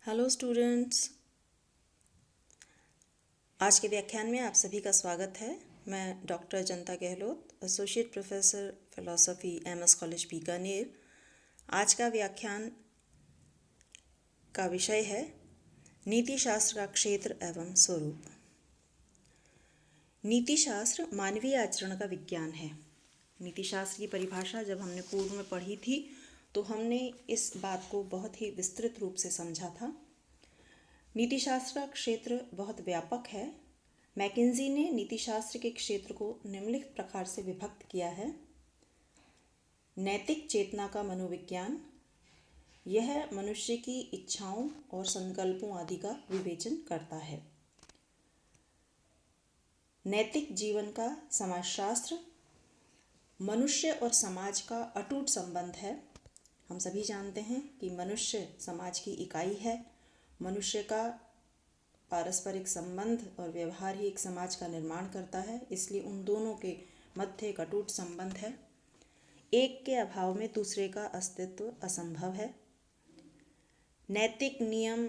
Hello students, आज के व्याख्यान में आप सभी का स्वागत है। मैं डॉक्टर जनता Gehlot, associate professor philosophy, MS college Bikaner. आज का व्याख्यान का विषय है नीति शास्त्र का क्षेत्र एवं स्वरूप। नीति शास्त्र मानवीय आचरण का विज्ञान है। नीति शास्त्र की परिभाषा जब हमने पूर्व में पढ़ी थी तो हमने इस बात को बहुत ही विस्तृत रूप से समझा था। नीति शास्त्र का क्षेत्र बहुत व्यापक है। मैकेंजी ने नीति शास्त्र के क्षेत्र को निम्नलिखित प्रकार से विभक्त किया है। नैतिक चेतना का मनोविज्ञान, यह मनुष्य की इच्छाओं और संकल्पों आदि का विवेचन करता है। नैतिक जीवन का समाजशास्त्र, मनुष्य और समाज का अटूट संबंध है। हम सभी जानते हैं कि मनुष्य समाज की इकाई है। मनुष्य का पारस्परिक संबंध और व्यवहार ही एक समाज का निर्माण करता है, इसलिए उन दोनों के मध्य एक अटूट संबंध है। एक के अभाव में दूसरे का अस्तित्व असंभव है। नैतिक नियम,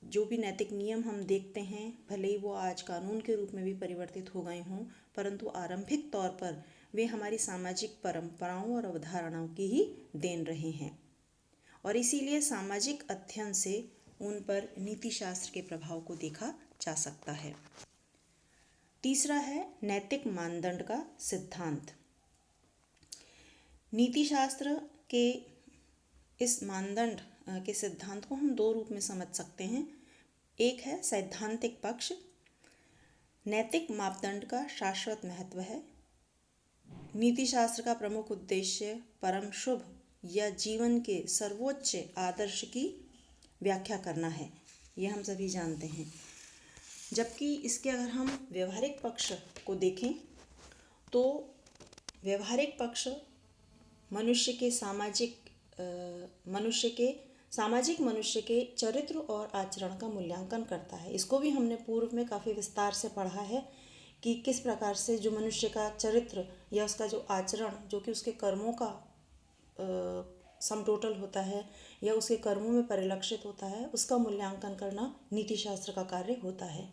जो भी नैतिक नियम हम देखते हैं, भले ही वो आज कानून के रूप में भी परिवर्तित हो गए हों, परंतु आरंभिक तौर पर वे हमारी सामाजिक परंपराओं और अवधारणाओं की ही देन रहे हैं और इसीलिए सामाजिक अध्ययन से उन पर नीति शास्त्र के प्रभाव को देखा जा सकता है। तीसरा है नैतिक मानदंड का सिद्धांत। नीति शास्त्र के इस मानदंड के सिद्धांत को हम दो रूप में समझ सकते हैं। एक है सैद्धांतिक पक्ष। नैतिक मापदंड का शाश्वत महत्व है। नीति शास्त्र का प्रमुख उद्देश्य परम शुभ या जीवन के सर्वोच्च आदर्श की व्याख्या करना है, यह हम सभी जानते हैं। जबकि इसके अगर हम व्यवहारिक पक्ष को देखें तो व्यवहारिक पक्ष मनुष्य के चरित्र और आचरण का मूल्यांकन करता है। इसको भी हमने पूर्व में काफ़ी विस्तार से पढ़ा है कि किस प्रकार से जो मनुष्य का चरित्र या उसका जो आचरण, जो कि उसके कर्मों का सम टोटल होता है या उसके कर्मों में परिलक्षित होता है, उसका मूल्यांकन करना नीति शास्त्र का कार्य होता है।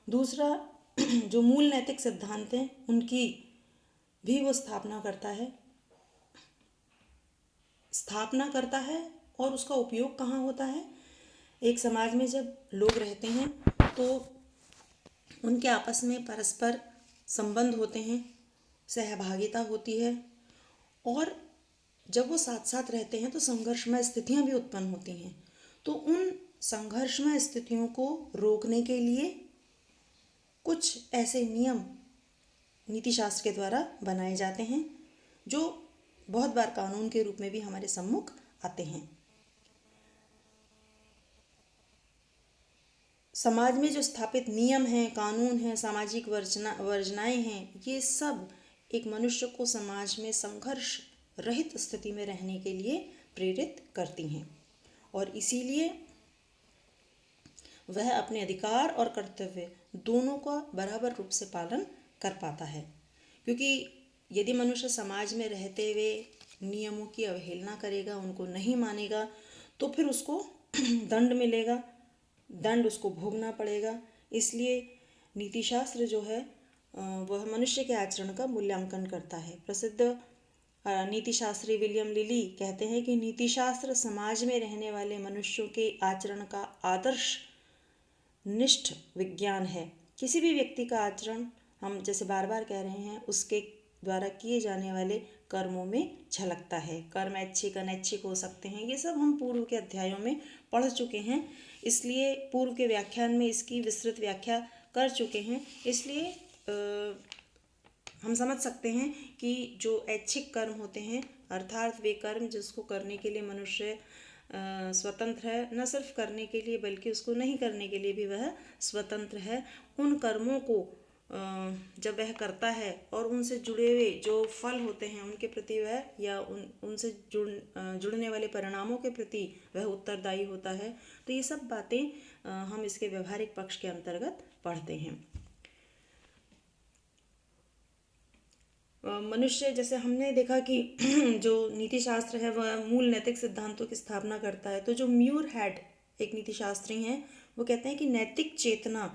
दूसरा, जो मूल नैतिक सिद्धांत हैं उनकी भी वो स्थापना करता है और उसका उपयोग कहाँ होता है। एक समाज में जब लोग रहते हैं तो उनके आपस में परस्पर संबंध होते हैं, सहभागिता होती है और जब वो साथ साथ रहते हैं तो संघर्षमय स्थितियां भी उत्पन्न होती हैं। तो उन संघर्षमय स्थितियों को रोकने के लिए कुछ ऐसे नियम नीति शास्त्र के द्वारा बनाए जाते हैं जो बहुत बार कानून के रूप में भी हमारे सम्मुख आते हैं। समाज में जो स्थापित नियम हैं, कानून हैं, सामाजिक वर्जनाएं हैं, ये सब एक मनुष्य को समाज में संघर्ष रहित स्थिति में रहने के लिए प्रेरित करती हैं और इसीलिए वह अपने अधिकार और कर्तव्य दोनों का बराबर रूप से पालन कर पाता है। क्योंकि यदि मनुष्य समाज में रहते हुए नियमों की अवहेलना करेगा, उनको नहीं मानेगा, तो फिर उसको दंड मिलेगा, दंड उसको भोगना पड़ेगा। इसलिए नीति शास्त्र जो है वह मनुष्य के आचरण का मूल्यांकन करता है। प्रसिद्ध नीति शास्त्री विलियम लिली कहते हैं कि नीति शास्त्र समाज में रहने वाले मनुष्यों के आचरण का आदर्श निष्ठ विज्ञान है। किसी भी व्यक्ति का आचरण, हम जैसे बार बार कह रहे हैं, उसके द्वारा किए जाने वाले कर्मों में झलकता है। कर्म ऐच्छिक अनैच्छिक हो सकते हैं, ये सब हम पूर्व के अध्यायों में पढ़ चुके हैं, इसलिए पूर्व के व्याख्यान में इसकी विस्तृत व्याख्या कर चुके हैं। इसलिए हम समझ सकते हैं कि जो ऐच्छिक कर्म होते हैं, अर्थात वे कर्म जिसको करने के लिए मनुष्य स्वतंत्र है, न सिर्फ करने के लिए बल्कि उसको नहीं करने के लिए भी वह स्वतंत्र है, उन कर्मों को जब वह करता है और उनसे जुड़े हुए जो फल होते हैं उनके प्रति वह या उनसे जुड़ने वाले परिणामों के प्रति वह उत्तरदायी होता है। तो ये सब बातें हम इसके व्यवहारिक पक्ष के अंतर्गत पढ़ते हैं। मनुष्य, जैसे हमने देखा कि जो नीति शास्त्र है वह मूल नैतिक सिद्धांतों की स्थापना करता है। तो जो म्यूर हेड एक नीति शास्त्री हैं, वो कहते हैं कि नैतिक चेतना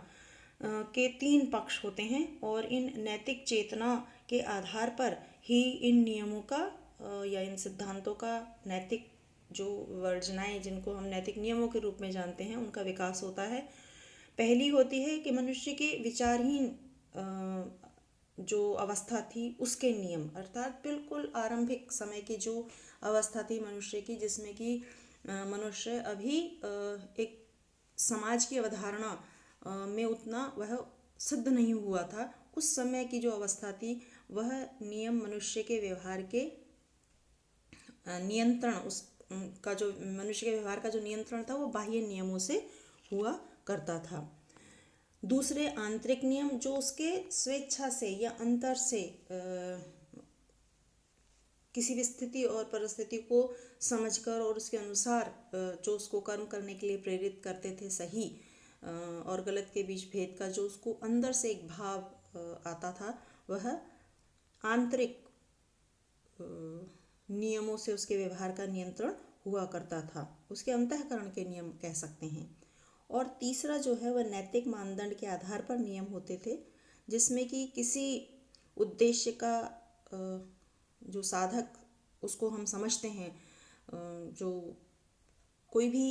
के 3 पक्ष होते हैं और इन नैतिक चेतना के आधार पर ही इन नियमों का या इन सिद्धांतों का नैतिक जो वर्जनाएं जिनको हम नैतिक नियमों के रूप में जानते हैं उनका विकास होता है। पहली होती है कि मनुष्य के विचारहीन जो अवस्था थी उसके नियम, अर्थात बिल्कुल आरंभिक समय की जो अवस्था थी मनुष्य की, जिसमें कि मनुष्य अभी एक समाज की अवधारणा में उतना वह सिद्ध नहीं हुआ था। उस समय की जो अवस्था थी वह नियम मनुष्य के व्यवहार के नियंत्रण, उस का जो मनुष्य के व्यवहार का जो नियंत्रण था वो बाह्य नियमों से हुआ करता था। दूसरे आंतरिक नियम जो उसके स्वेच्छा से या अंतर से किसी भी स्थिति और परिस्थिति को समझकर और उसके अनुसार जो उसको कर्म करने के लिए प्रेरित करते थे, सही और गलत के बीच भेद का जो उसको अंदर से एक भाव आता था, वह आंतरिक नियमों से उसके व्यवहार का नियंत्रण हुआ करता था। उसके अंतःकरण के नियम कह सकते हैं। और तीसरा जो है वह नैतिक मानदंड के आधार पर नियम होते थे, जिसमें कि किसी उद्देश्य का जो साधक उसको हम समझते हैं, जो कोई भी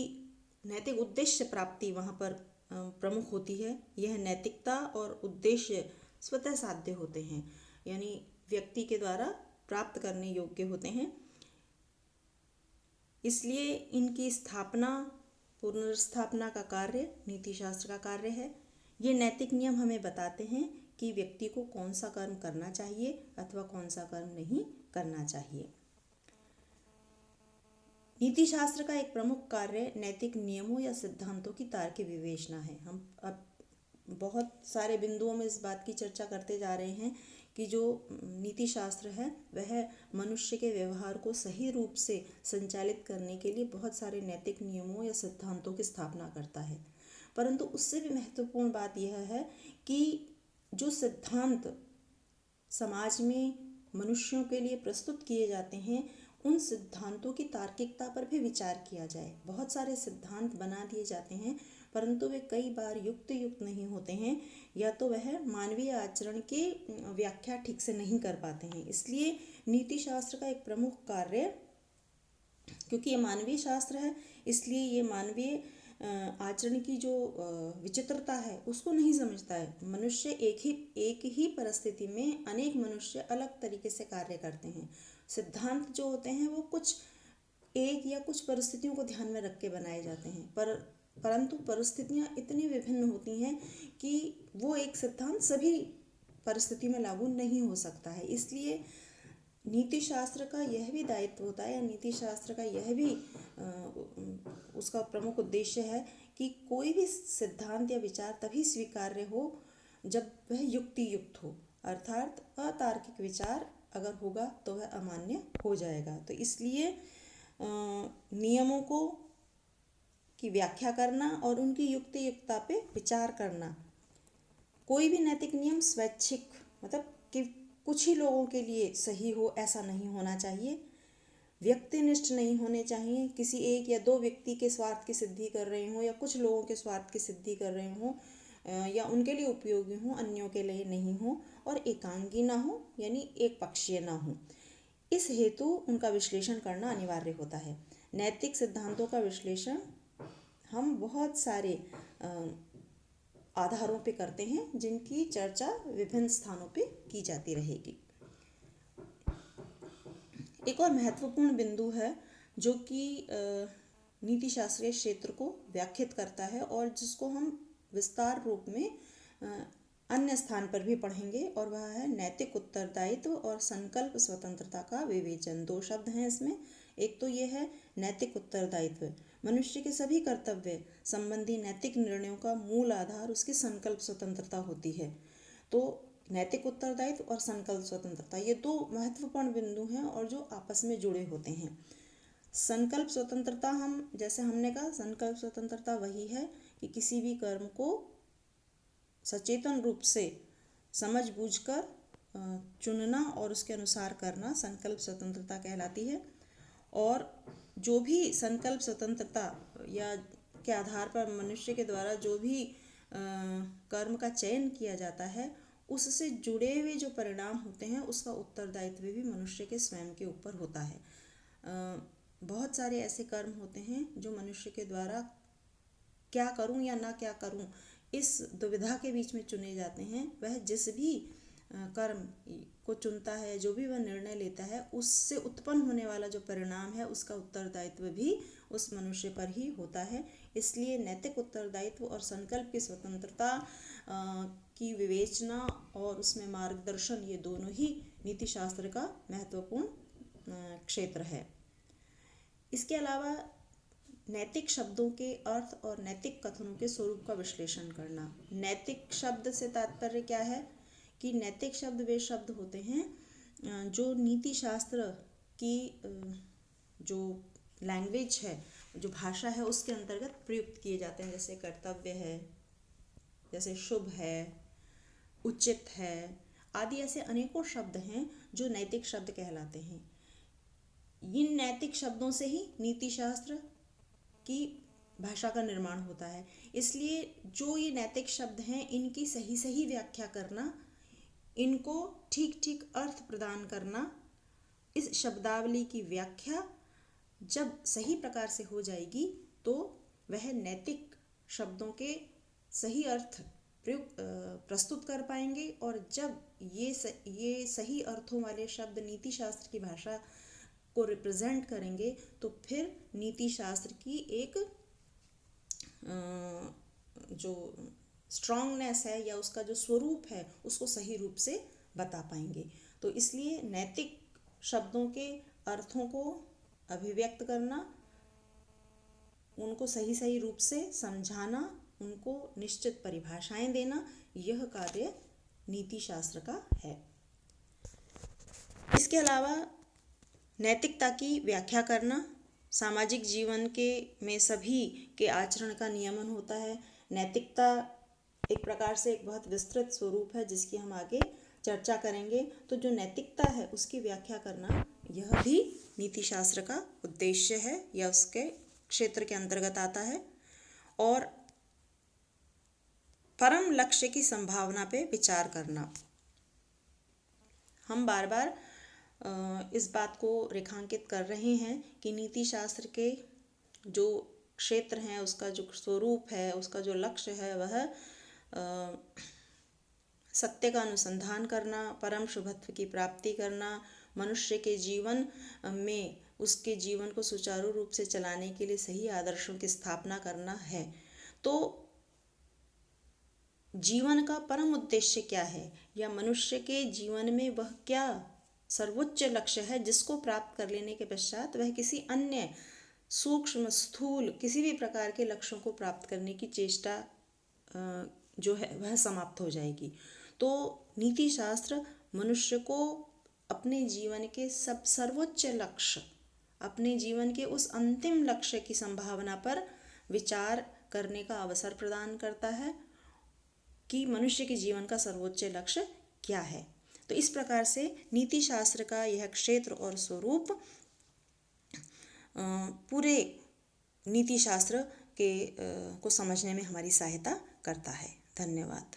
नैतिक उद्देश्य प्राप्ति वहाँ पर प्रमुख होती है। यह नैतिकता और उद्देश्य स्वतः साध्य होते हैं, यानी व्यक्ति के द्वारा प्राप्त करने योग्य होते हैं। इसलिए इनकी स्थापना, पुनर्स्थापना का कार्य नीति शास्त्र का कार्य है। ये नैतिक नियम हमें बताते हैं कि व्यक्ति को कौन सा कर्म करना चाहिए अथवा कौन सा कर्म नहीं करना चाहिए। नीति शास्त्र का एक प्रमुख कार्य नैतिक नियमों या सिद्धांतों की तार्किक विवेचना है। हम अब बहुत सारे बिंदुओं में इस बात की चर्चा करते जा रहे हैं कि जो नीति शास्त्र है वह मनुष्य के व्यवहार को सही रूप से संचालित करने के लिए बहुत सारे नैतिक नियमों या सिद्धांतों की स्थापना करता है। परंतु उससे भी महत्वपूर्ण बात यह है कि जो सिद्धांत समाज में मनुष्यों के लिए प्रस्तुत किए जाते हैं, उन सिद्धांतों की तार्किकता पर भी विचार किया जाए। बहुत सारे सिद्धांत बना दिए जाते हैं परंतु वे कई बार युक्त नहीं होते हैं, या तो वह मानवीय आचरण की व्याख्या ठीक से नहीं कर पाते हैं। इसलिए नीति शास्त्र का एक प्रमुख कार्य, क्योंकि ये मानवीय शास्त्र है, इसलिए ये मानवीय आचरण की जो विचित्रता है उसको नहीं समझता है। मनुष्य एक ही परिस्थिति में अनेक मनुष्य अलग तरीके से कार्य करते हैं। सिद्धांत जो होते हैं वो कुछ एक या कुछ परिस्थितियों को ध्यान में रख के बनाए जाते हैं, परंतु परिस्थितियाँ इतनी विभिन्न होती हैं कि वो एक सिद्धांत सभी परिस्थिति में लागू नहीं हो सकता है। इसलिए नीति शास्त्र का यह भी दायित्व होता है, या नीति शास्त्र का यह भी उसका प्रमुख उद्देश्य है कि कोई भी सिद्धांत या विचार तभी स्वीकार्य हो जब वह युक्तियुक्त हो, अर्थात अतार्किक विचार अगर होगा तो वह अमान्य हो जाएगा। तो इसलिए नियमों को की व्याख्या करना और उनकी युक्तियुक्तता पे विचार करना, कोई भी नैतिक नियम स्वैच्छिक, मतलब कि कुछ ही लोगों के लिए सही हो ऐसा नहीं होना चाहिए, व्यक्तिनिष्ठ नहीं होने चाहिए। किसी एक या दो व्यक्ति के स्वार्थ की सिद्धि कर रहे हों या कुछ लोगों के स्वार्थ की सिद्धि कर रहे हों या उनके लिए उपयोगी हों, अन्यों के लिए नहीं हो, और एकांगी ना हो, यानी एक पक्षीय ना हो। इस हेतु उनका विश्लेषण करना अनिवार्य होता है। नैतिक सिद्धांतों का विश्लेषण हम बहुत सारे आधारों पे करते हैं, जिनकी चर्चा विभिन्न स्थानों पे की जाती रहेगी। एक और महत्वपूर्ण बिंदु है जो कि नीति शास्त्रीय क्षेत्र को व्याख्यात करता है और जिसको हम विस्तार रूप में अन्य स्थान पर भी पढ़ेंगे, और वह है नैतिक उत्तरदायित्व और संकल्प स्वतंत्रता का विवेचन। 2 शब्द हैं इसमें। एक तो ये है नैतिक उत्तरदायित्व, मनुष्य के सभी कर्तव्य संबंधी नैतिक निर्णयों का मूल आधार उसकी संकल्प स्वतंत्रता होती है। तो नैतिक उत्तरदायित्व और संकल्प स्वतंत्रता, ये 2 महत्वपूर्ण बिंदु हैं और जो आपस में जुड़े होते हैं। संकल्प स्वतंत्रता, हम जैसे हमने कहा, संकल्प स्वतंत्रता वही है कि किसी भी कर्म को सचेतन रूप से समझ बूझकर चुनना और उसके अनुसार करना संकल्प स्वतंत्रता कहलाती है। और जो भी संकल्प स्वतंत्रता या के आधार पर मनुष्य के द्वारा जो भी कर्म का चयन किया जाता है, उससे जुड़े हुए जो परिणाम होते हैं उसका उत्तरदायित्व भी मनुष्य के स्वयं के ऊपर होता है। बहुत सारे ऐसे कर्म होते हैं जो मनुष्य के द्वारा क्या करूं या ना क्या करूं इस दुविधा के बीच में चुने जाते हैं। वह जिस भी कर्म को चुनता है, जो भी वह निर्णय लेता है, उससे उत्पन्न होने वाला जो परिणाम है उसका उत्तरदायित्व भी उस मनुष्य पर ही होता है। इसलिए नैतिक उत्तरदायित्व और संकल्प की स्वतंत्रता की विवेचना और उसमें मार्गदर्शन, ये दोनों ही नीति शास्त्र का महत्वपूर्ण क्षेत्र है। इसके अलावा नैतिक शब्दों के अर्थ और नैतिक कथनों के स्वरूप का विश्लेषण करना। नैतिक शब्द से तात्पर्य क्या है कि नैतिक शब्द वे शब्द होते हैं जो नीति शास्त्र की जो लैंग्वेज है, जो भाषा है, उसके अंतर्गत प्रयुक्त किए जाते हैं। जैसे कर्तव्य है, जैसे शुभ है, उचित है, आदि ऐसे अनेकों शब्द हैं जो नैतिक शब्द कहलाते हैं। इन नैतिक शब्दों से ही नीति शास्त्र की भाषा का निर्माण होता है। इसलिए जो ये नैतिक शब्द हैं, इनकी सही सही व्याख्या करना, इनको ठीक ठीक अर्थ प्रदान करना, इस शब्दावली की व्याख्या जब सही प्रकार से हो जाएगी तो वह नैतिक शब्दों के सही अर्थ प्रस्तुत कर पाएंगे। और जब ये सही अर्थों वाले शब्द नीति शास्त्र की भाषा को रिप्रेजेंट करेंगे तो फिर नीति शास्त्र की एक जो स्ट्रांगनेस है या उसका जो स्वरूप है उसको सही रूप से बता पाएंगे। तो इसलिए नैतिक शब्दों के अर्थों को अभिव्यक्त करना, उनको सही सही रूप से समझाना, उनको निश्चित परिभाषाएं देना, यह कार्य नीति शास्त्र का है। इसके अलावा नैतिकता की व्याख्या करना, सामाजिक जीवन के में सभी के आचरण का नियमन होता है। नैतिकता एक प्रकार से एक बहुत विस्तृत स्वरूप है जिसकी हम आगे चर्चा करेंगे। तो जो नैतिकता है उसकी व्याख्या करना, यह भी नीति शास्त्र का उद्देश्य है या उसके क्षेत्र के अंतर्गत आता है। और परम लक्ष्य की संभावना पे विचार करना, हम बार बार इस बात को रेखांकित कर रहे हैं कि नीति शास्त्र के जो क्षेत्र हैं, उसका जो स्वरूप है, उसका जो लक्ष्य है, वह सत्य का अनुसंधान करना, परम शुभत्व की प्राप्ति करना, मनुष्य के जीवन में उसके जीवन को सुचारू रूप से चलाने के लिए सही आदर्शों की स्थापना करना है। तो जीवन का परम उद्देश्य क्या है या मनुष्य के जीवन में वह क्या सर्वोच्च लक्ष्य है जिसको प्राप्त कर लेने के पश्चात वह किसी अन्य सूक्ष्म स्थूल किसी भी प्रकार के लक्ष्यों को प्राप्त करने की चेष्टा जो है वह समाप्त हो जाएगी। तो नीति शास्त्र मनुष्य को अपने जीवन के सर्वोच्च लक्ष्य, अपने जीवन के उस अंतिम लक्ष्य की संभावना पर विचार करने का अवसर प्रदान करता है कि मनुष्य के जीवन का सर्वोच्च लक्ष्य क्या है। तो इस प्रकार से नीति शास्त्र का यह क्षेत्र और स्वरूप पूरे नीति शास्त्र के को समझने में हमारी सहायता करता है। धन्यवाद।